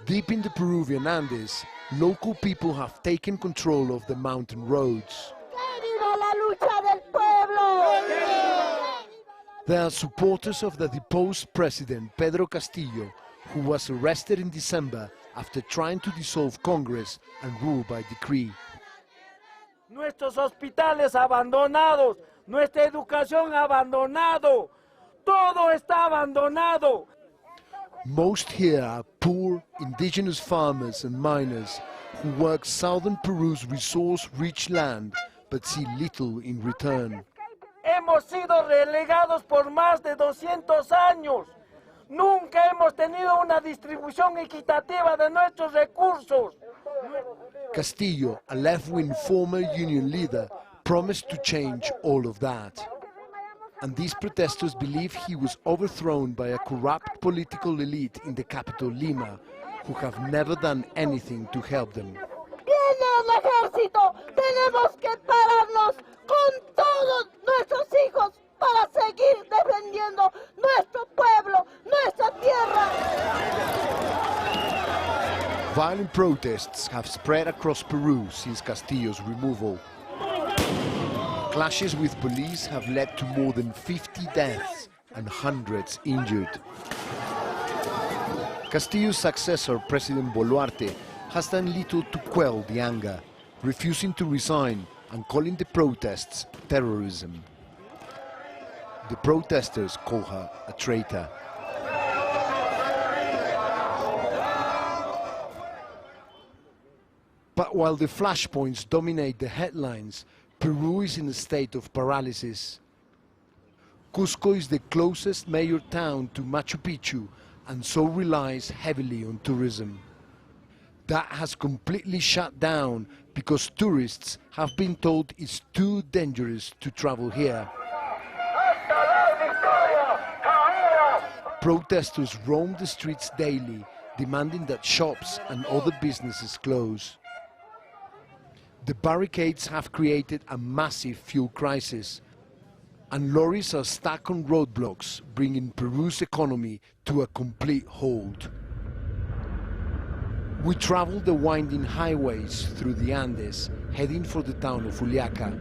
Deep in the Peruvian Andes, local people have taken control of the mountain roads. They are supporters of the deposed president Pedro Castillo, who was arrested in December after trying to dissolve Congress and rule by decree. Nuestros hospitales abandonados, nuestra educación abandonado, todo está abandonado. Most here are poor, indigenous farmers and miners who work southern Peru's resource-rich land but see little in return. Hemos sido relegados por más de 200 años. Nunca hemos tenido una distribución equitativa de nuestros recursos. Castillo, a left-wing former union leader, promised to change all of that. And these protesters believe he was overthrown by a corrupt political elite in the capital, Lima, who have never done anything to help them. Viene el ejército, tenemos que pararnos con todos nuestros hijos para seguir defendiendo nuestro pueblo, nuestra tierra. Violent protests have spread across Peru since Castillo's removal. Clashes with police have led to more than 50 deaths and hundreds injured. Castillo's successor, President Boluarte, has done little to quell the anger, refusing to resign and calling the protests terrorism. The protesters call her a traitor. But while the flashpoints dominate the headlines, Peru is in a state of paralysis. Cusco is the closest major town to Machu Picchu and so relies heavily on tourism. That has completely shut down because tourists have been told it's too dangerous to travel here. Protesters roam the streets daily, demanding that shops and other businesses close. The barricades have created a massive fuel crisis, and lorries are stuck on roadblocks, bringing Peru's economy to a complete halt. We travel the winding highways through the Andes, heading for the town of Juliaca.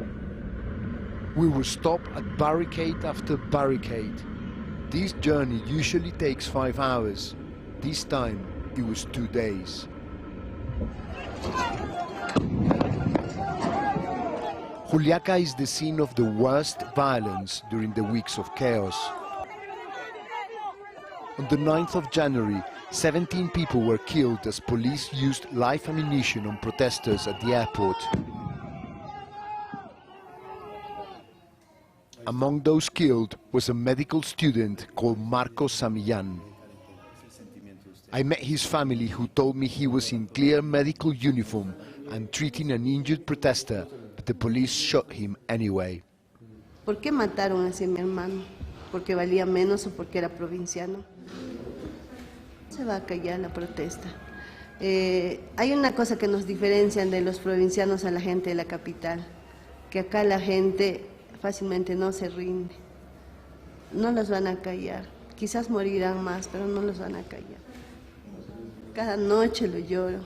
We will stop at barricade after barricade. This journey usually takes 5 hours. This time, it was 2 days. Juliaca is the scene of the worst violence during the weeks of chaos. On the 9th of January, 17 people were killed as police used live ammunition on protesters at the airport. Among those killed was a medical student called Marco Samillan. I met his family, who told me he was in clear medical uniform and treating an injured protester, but the police shot him anyway. ¿Por qué mataron a mi hermano? ¿Porque valía menos o porque era provinciano? Se va a callar la protesta. Hay una cosa que nos diferencia de los provincianos a la gente de la capital, que acá la gente fácilmente no se rinde. No los van a callar. Quizás morirán más, pero no los van a callar. Cada noche lo lloro.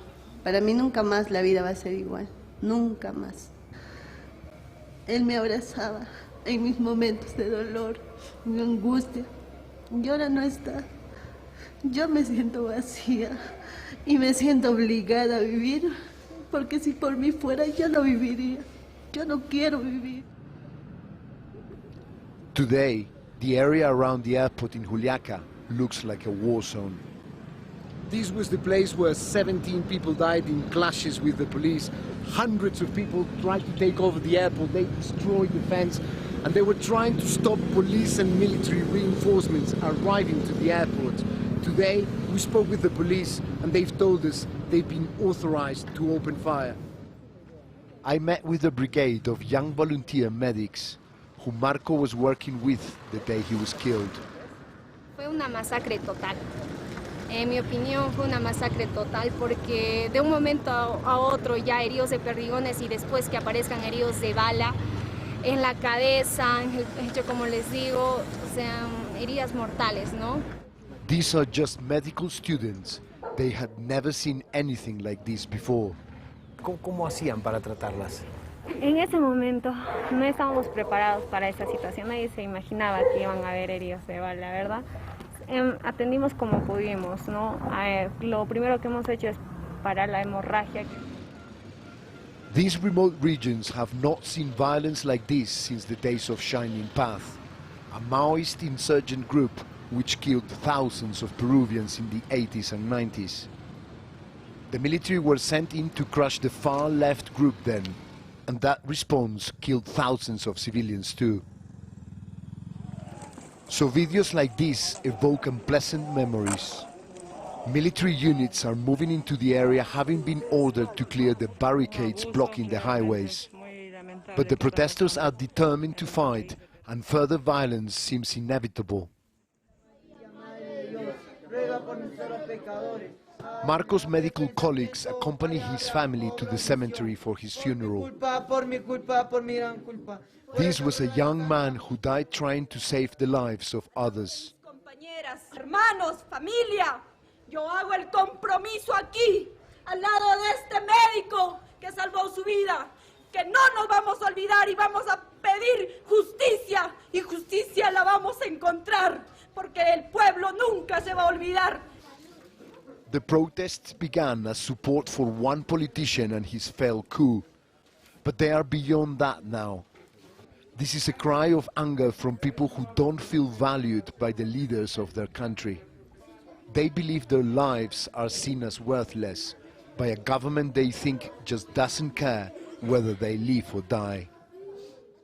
Para mí nunca más la vida va a ser igual. Nunca más. Él me abrazaba en mis momentos de dolor, de angustia. Y ahora no está. Yo me siento vacía y me siento obligada a vivir, porque si por mí fuera yo no viviría. Yo no quiero vivir. Today, the area around the airport in Juliaca looks like a war zone. This was the place where 17 people died in clashes with the police. Hundreds of people tried to take over the airport. They destroyed the fence, and they were trying to stop police and military reinforcements arriving to the airport. Today, we spoke with the police, and they've told us they've been authorized to open fire. I met with a brigade of young volunteer medics who Marco was working with the day he was killed. Fue una masacre total. En mi opinión fue una masacre total porque de un momento a otro ya heridos de perdigones y después que aparezcan heridos de bala en la cabeza, en el pecho, como les digo, o sea, heridas mortales, ¿no? These are just medical students. They had never seen anything like this before. ¿Cómo hacían para tratarlas? En ese momento no estábamos preparados para esa situación, nadie se imaginaba que iban a haber heridos de bala, ¿verdad? Atendimos como pudimos, ¿no? Lo primero que hemos hecho es parar la hemorragia. These remote regions have not seen violence like this since the days of Shining Path, a Maoist insurgent group which killed thousands of Peruvians in the 80s and 90s. The military were sent in to crush the far-left group then, and that response killed thousands of civilians too. So videos like this evoke unpleasant memories. Military units are moving into the area having been ordered to clear the barricades blocking the highways. But the protesters are determined to fight, and further violence seems inevitable. Marco's medical colleagues accompany his family to the cemetery for his funeral. This was a young man who died trying to save the lives of others. Compañeras, hermanos, familia, yo hago el compromiso aquí, al lado de este médico que salvó su vida, que no nos vamos a olvidar y vamos a pedir justicia, y justicia la vamos a encontrar, porque el pueblo nunca se va a olvidar. The protests began as support for one politician and his failed coup, but they are beyond that now. This is a cry of anger from people who don't feel valued by the leaders of their country. They believe their lives are seen as worthless by a government they think just doesn't care whether they live or die.